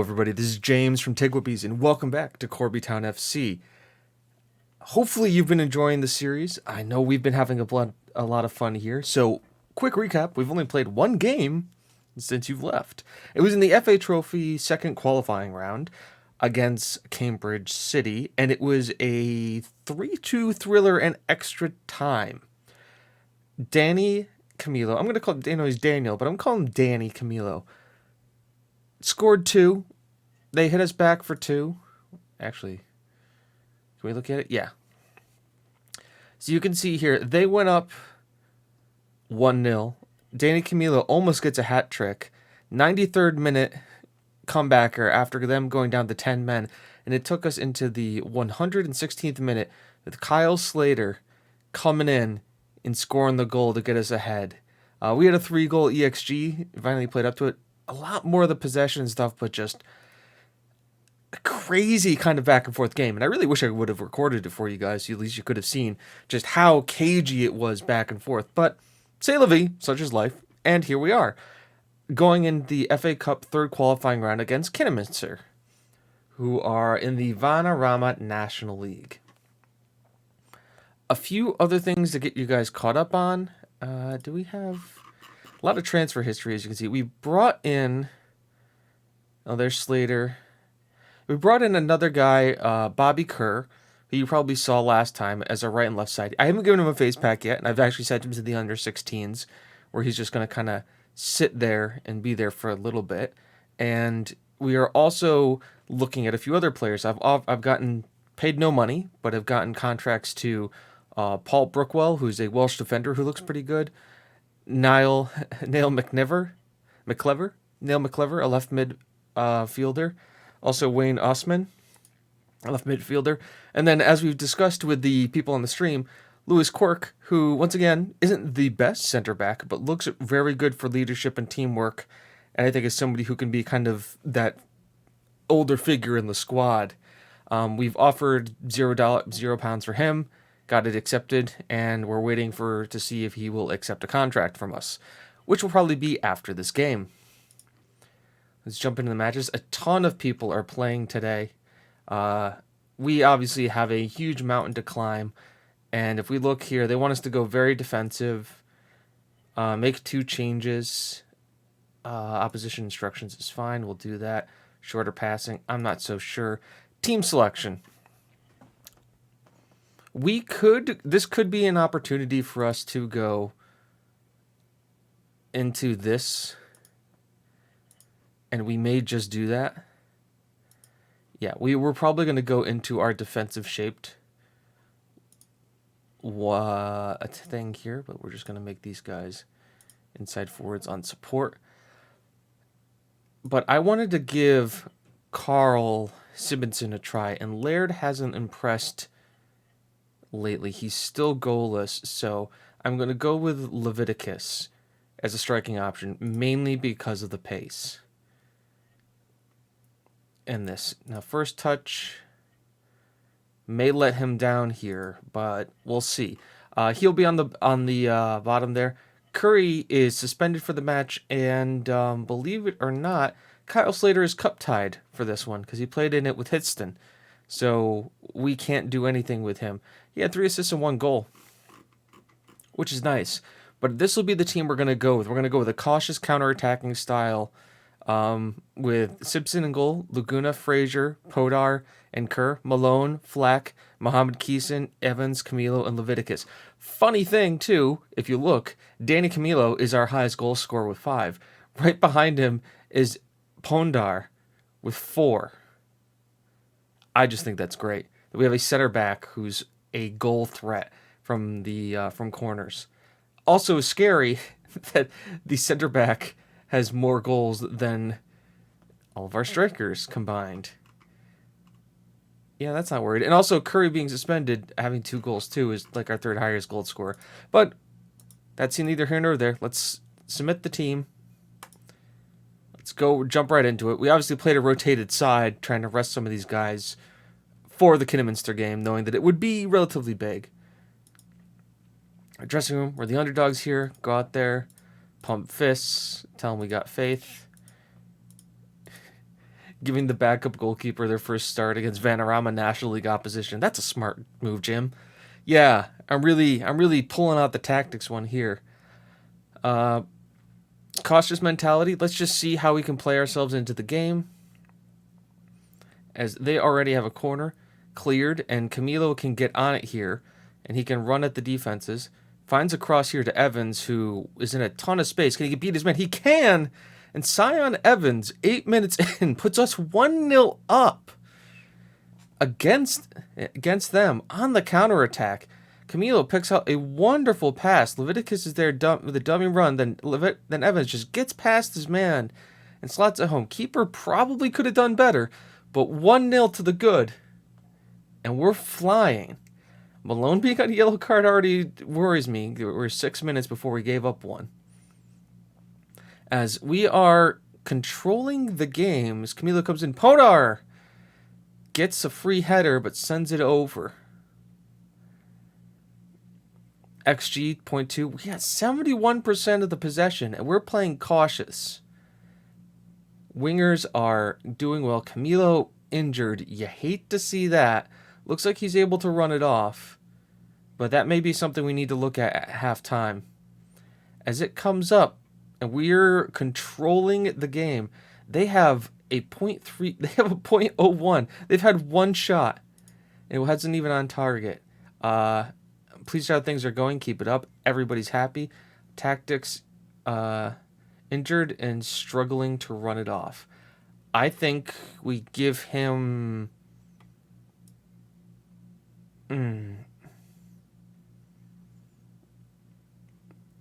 everybody. This is James from TGWPIS, and welcome back to Corby Town FC. Hopefully, you've been enjoying the series. I know we've been having a lot of fun here. So, quick recap: we've only played one game since you've left. It was in the FA Trophy second qualifying round against Cambridge City, and it was a 3-2 thriller and extra time. Danny Camilo, I'm going to call him, he's Daniel, but I'm calling him Danny Camilo, scored 2. They hit us back for 2. Actually, can we look at it? Yeah. So you can see here, they went up 1-0. Danny Camilo almost gets a hat trick. 93rd minute comebacker after them going down to 10 men. And it took us into the 116th minute with Kyle Slater coming in and scoring the goal to get us ahead. We had a 3-goal EXG. Finally played up to it. A lot more of the possession and stuff, but just a crazy kind of back and forth game. And I really wish I would have recorded it for you guys. So at least you could have seen just how cagey it was back and forth. But c'est la vie, such is life. And here we are, going in the FA Cup third qualifying round against Kidderminster, who are in the Vanarama National League. A few other things to get you guys caught up on. Do we have a lot of transfer history, as you can see? We brought in, oh, there's Slater. We brought in another guy, Bobby Kerr, who you probably saw last time as a right and left side. I haven't given him a face pack yet, and I've actually sent him to the under-16s, where he's just going to kind of sit there and be there for a little bit. And we are also looking at a few other players. I've gotten paid no money, but I've gotten contracts to Paul Brookwell, who's a Welsh defender who looks pretty good. Niall McClever, a left mid fielder. Also Wayne Osman, a left midfielder. And then, as we've discussed with the people on the stream, Lewis Quirk, who, once again, isn't the best center back, but looks very good for leadership and teamwork. And I think is somebody who can be kind of that older figure in the squad. We've offered £0 for him, got it accepted, and we're waiting to see if he will accept a contract from us, which will probably be after this game. Let's jump into the matches. A ton of people are playing today. We obviously have a huge mountain to climb, and if we look here, they want us to go very defensive, make 2 changes. Opposition instructions is fine. We'll do that. Shorter passing, I'm not so sure. Team selection. This could be an opportunity for us to go into this, and we may just do that. Yeah, we're probably going to go into our defensive shaped thing here, but we're just going to make these guys inside forwards on support. But I wanted to give Carl Simonson a try, and Laird hasn't impressed lately. He's still goalless, so I'm going to go with Leviticus as a striking option, mainly because of the pace. And this. Now, first touch may let him down here, but we'll see. He'll be on the bottom there. Curry is suspended for the match, and believe it or not, Kyle Slater is cup tied for this one because he played in it with Hitston. So we can't do anything with him. He had 3 assists and 1 goal, which is nice. But this will be the team we're going to go with. We're going to go with a cautious counter-attacking style with Simpson in goal, Laguna, Frazier, Podar, and Kerr, Malone, Flack, Mohamed Keeson, Evans, Camilo, and Leviticus. Funny thing, too, if you look, Danny Camilo is our highest goal scorer with 5. Right behind him is Pondar with 4. I just think that's great. We have a center back who's a goal threat from corners. Also scary that the center back has more goals than all of our strikers combined. Yeah, that's not worried. And also Curry being suspended, having 2 goals too, is like our 3rd highest goal scorer. But that's neither here nor there. Let's submit the team. Let's go jump right into it. We obviously played a rotated side, trying to rest some of these guys for the Kidderminster game, knowing that it would be relatively big. Our dressing room, we're the underdogs here. Go out there, pump fists, tell them we got faith. Giving the backup goalkeeper their first start against Vanarama National League opposition. That's a smart move, Jim. Yeah, I'm really pulling out the tactics one here. Cautious mentality. Let's just see how we can play ourselves into the game. As they already have a corner cleared, and Camilo can get on it here, and he can run at the defenses. Finds a cross here to Evans, who is in a ton of space. Can he beat his man? He can! And Sion Evans, 8 minutes in, puts us 1-0 up against them on the counterattack. Camilo picks out a wonderful pass. Leviticus is there with a dummy run. Then Evans just gets past his man and slots it home. Keeper probably could have done better, but 1-0 to the good. And we're flying. Malone being on a yellow card already worries me. We're 6 minutes before we gave up one. As we are controlling the games, Camilo comes in. Podar gets a free header, but sends it over. XG 0.2. We got 71% of the possession, and we're playing cautious. Wingers are doing well. Camilo injured. You hate to see that. Looks like he's able to run it off, but that may be something we need to look at halftime. As it comes up, and we're controlling the game, they have a 0.3. They have a 0.01. They've had one shot. It wasn't even on target. Please see how things are going. Keep it up. Everybody's happy. Tactics injured and struggling to run it off. I think we give him...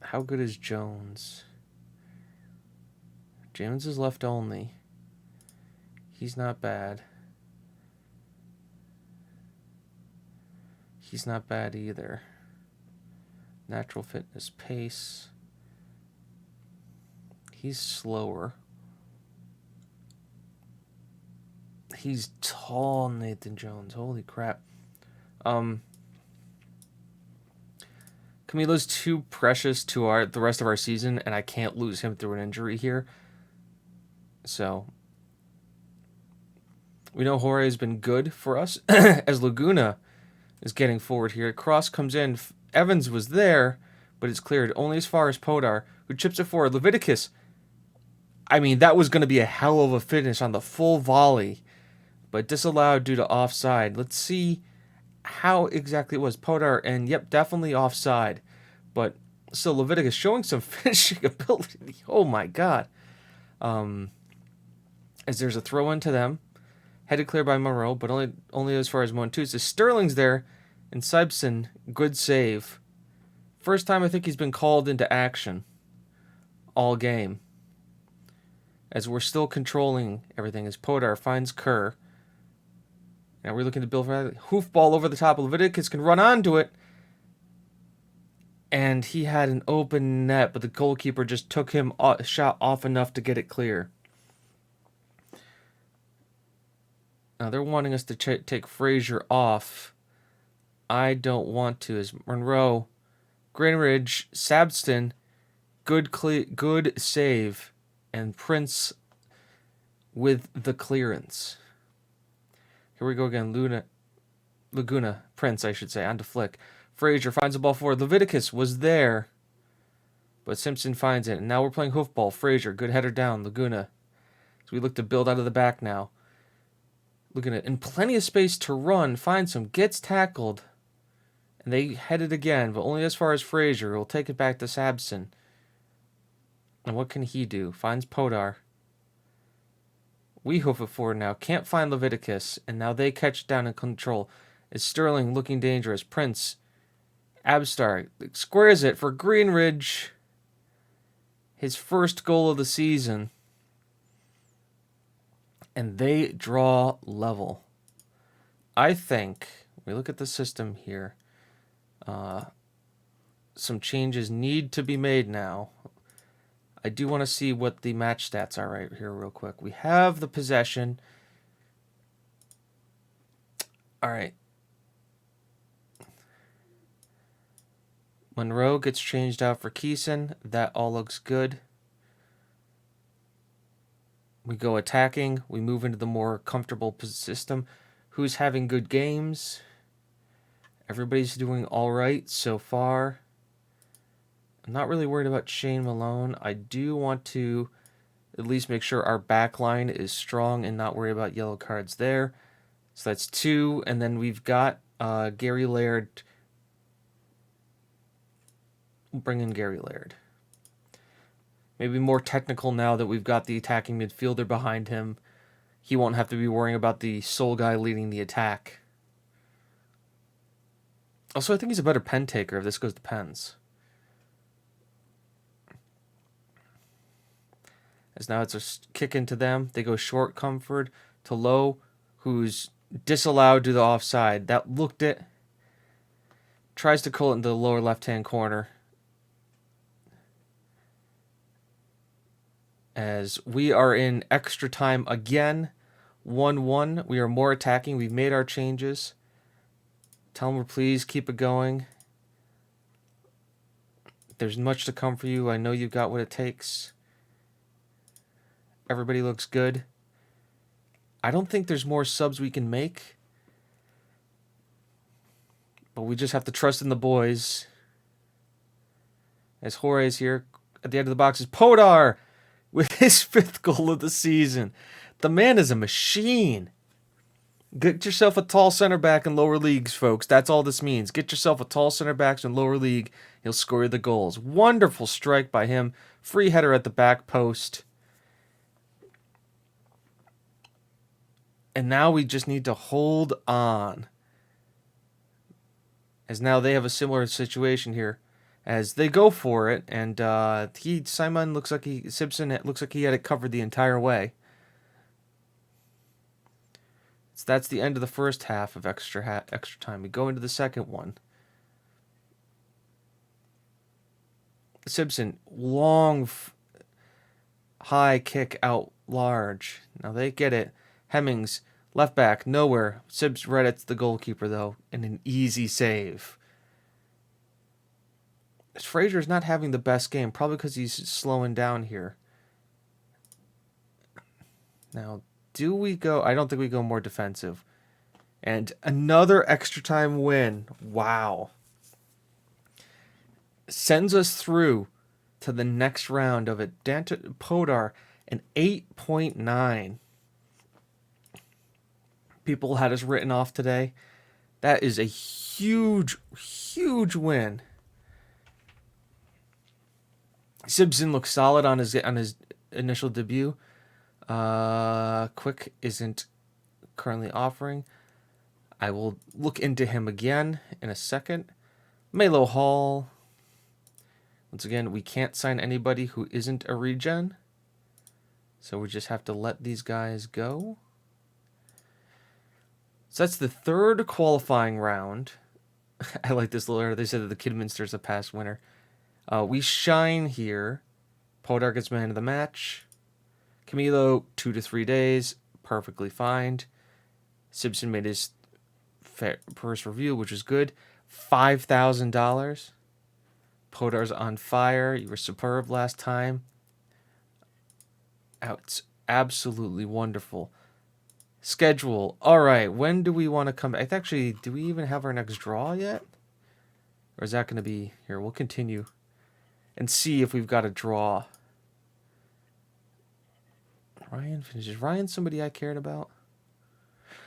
How good is Jones? Jones is left only. He's not bad. He's not bad either. Natural fitness, pace. He's slower. He's tall, Nathan Jones. Holy crap. Camilo's too precious to the rest of our season, and I can't lose him through an injury here. So, we know Jorge has been good for us as Laguna is getting forward here. Cross comes in. Evans was there, but it's cleared only as far as Podar, who chips it forward. Leviticus. I mean, that was going to be a hell of a finish on the full volley, but disallowed due to offside. Let's see how exactly it was. Podar, and yep, definitely offside. But still, Leviticus showing some finishing ability. Oh my God. As there's a throw in to them. Headed clear by Monroe, but only as far as Montus. Sterling's there, and Sibson, good save. First time I think he's been called into action all game. As we're still controlling everything, as Podar finds Kerr. Now we're looking to build for that. Hoof ball over the top. Leviticus can run onto it. And he had an open net, but the goalkeeper just took him shot off enough to get it clear. Now they're wanting us to take Frazier off. I don't want to. As Monroe, Greenridge, Sabston, good save, and Prince with the clearance. Here we go again. Laguna, Prince, I should say, on to Flick. Frazier finds the ball forward. Leviticus was there, but Simpson finds it. And now we're playing hoofball. Frazier, good header down. Laguna. So we look to build out of the back now. Looking at in plenty of space to run, finds him, gets tackled, and they head it again, but only as far as Frazier. Will take it back to Sabson. And what can he do? Finds Podar. We hoof it forward now. Can't find Leviticus, and now they catch it down in control. It's Sterling looking dangerous. Prince, Abstar squares it for Greenridge. His first goal of the season. And they draw level. I think, we look at the system here, some changes need to be made now. I do want to see what the match stats are right here real quick. We have the possession. All right. Monroe gets changed out for Keeson. That all looks good. We go attacking. We move into the more comfortable system. Who's having good games? Everybody's doing all right so far. I'm not really worried about Shane Malone. I do want to at least make sure our back line is strong and not worry about yellow cards there. So that's 2. And then we've got Gary Laird. We'll bring in Gary Laird. Maybe more technical now that we've got the attacking midfielder behind him. He won't have to be worrying about the sole guy leading the attack. Also, I think he's a better pen taker if this goes to pens. As now it's a kick into them. They go short, Comfort to Low, who's disallowed to the offside. That looked it. Tries to curl it into the lower left-hand corner. As we are in extra time again. 1-1. We are more attacking. We've made our changes. Tell them, please keep it going. There's much to come for you. I know you've got what it takes. Everybody looks good. I don't think there's more subs we can make. But we just have to trust in the boys. As Jorge's here. At the end of the box is Podar with his 5th goal of the season. The man is a machine. Get yourself a tall center back in lower leagues, folks. That's all this means. Get yourself a tall center back in lower league. He'll score the goals. Wonderful strike by him. Free header at the back post. And now we just need to hold on. As now they have a similar situation here. As they go for it. And Simpson looks like he had it covered the entire way. So that's the end of the first half of extra time. We go into the second one. Simpson, long, high kick out large. Now they get it. Hemmings, left back, nowhere. Sibs right at the goalkeeper, though, and an easy save. Fraser's not having the best game, probably because he's slowing down here. Now, do we go? I don't think we go more defensive. And another extra time win. Wow. Sends us through to the next round of it. Podar, an 8.9. People had us written off today. That is a huge, huge win. Simpson looks solid on his initial debut. Quick isn't currently offering. I will look into him again in a second. Melo Hall. Once again, we can't sign anybody who isn't a regen. So we just have to let these guys go. So that's the 3rd qualifying round. I like this little. They said that the Kidderminster is a past winner. We shine here. Podar gets man of the match. Camilo, 2 to 3 days. Perfectly fine. Simpson made his first review, which is good. $5,000. Podar's on fire. You were superb last time. It's absolutely wonderful. Schedule. All right. When do we want to come back? Actually, do we even have our next draw yet? Or is that going to be... Here, we'll continue and see if we've got a draw. Ryan finishes. Ryan somebody I cared about?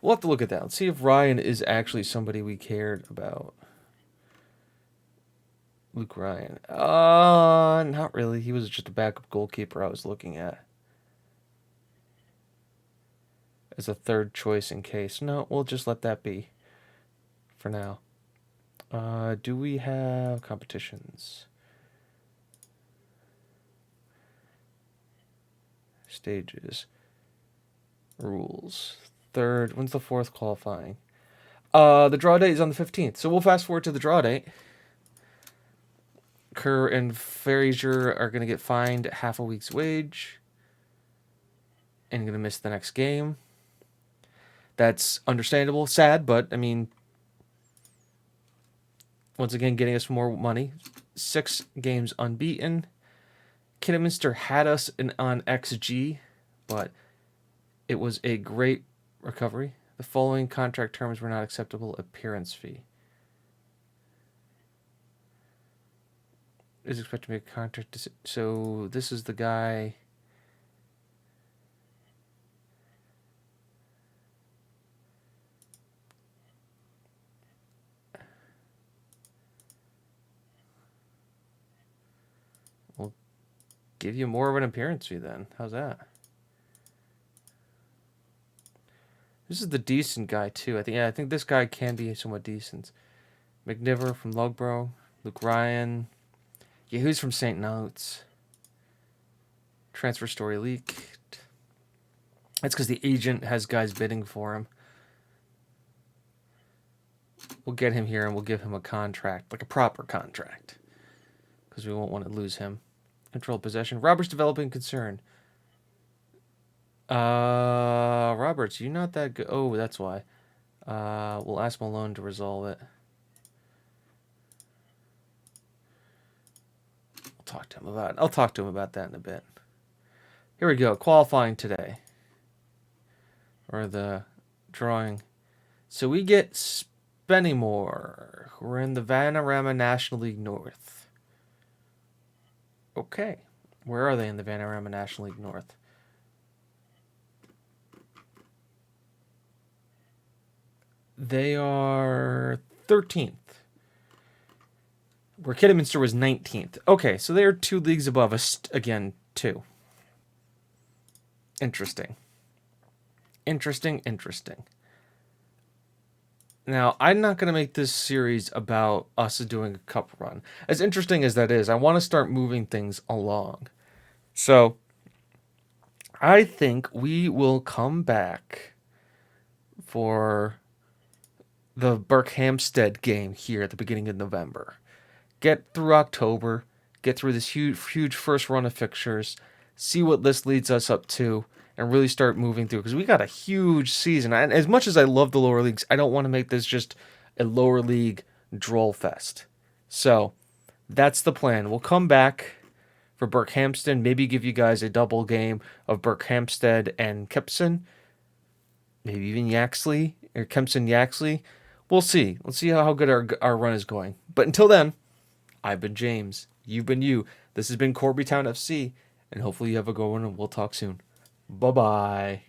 We'll have to look at that. Let's see if Ryan is actually somebody we cared about. Luke Ryan. Not really. He was just a backup goalkeeper I was looking at. As a 3rd choice in case. No, we'll just let that be for now. Do we have competitions? Stages. Rules. 3rd. When's the 4th qualifying? The draw date is on the 15th. So we'll fast forward to the draw date. Kerr and Fraser are going to get fined half a week's wage. And going to miss the next game. That's understandable. Sad, but, I mean... Once again, getting us more money. 6 games unbeaten. Kidderminster had us on XG, but It was a great recovery. The following contract terms were not acceptable. Appearance fee. Is expected to make a contract. So this is the guy. We'll give you more of an appearance fee then. How's that? This is the decent guy too. I think this guy can be somewhat decent. McNiver from Loughborough. Luke Ryan. Yeah, who's from St. Notes? Transfer story leaked. That's because the agent has guys bidding for him. We'll get him here and we'll give him a contract, like a proper contract, because we won't want to lose him. Control possession. Roberts developing concern. Roberts, you're not that good. Oh, that's why. We'll ask Malone to resolve it. I'll talk to him about that in a bit. Here we go. Qualifying today. Or the drawing. So we get Spennymoor. We're in the Vanarama National League North. Okay. Where are they in the Vanarama National League North? They are 13th. Where Kidderminster was 19th. Okay, so they are 2 leagues above us again, too. Interesting. Interesting. Now, I'm not going to make this series about us doing a cup run. As interesting as that is, I want to start moving things along. So, I think we will come back for the Berkhamsted game here at the beginning of November. Get through October, get through this huge first run of fixtures, see what this leads us up to, and really start moving through. Because we got a huge season. And as much as I love the lower leagues, I don't want to make this just a lower league droll fest. So, that's the plan. We'll come back for Berkhamsted, maybe give you guys a double game of Berkhamsted and Kempson. Maybe even Yaxley, or Kempson Yaxley. We'll see. Let's see how good our run is going. But until then, I've been James. You've been you. This has been Corby Town FC. And hopefully you have a good one and we'll talk soon. Bye-bye.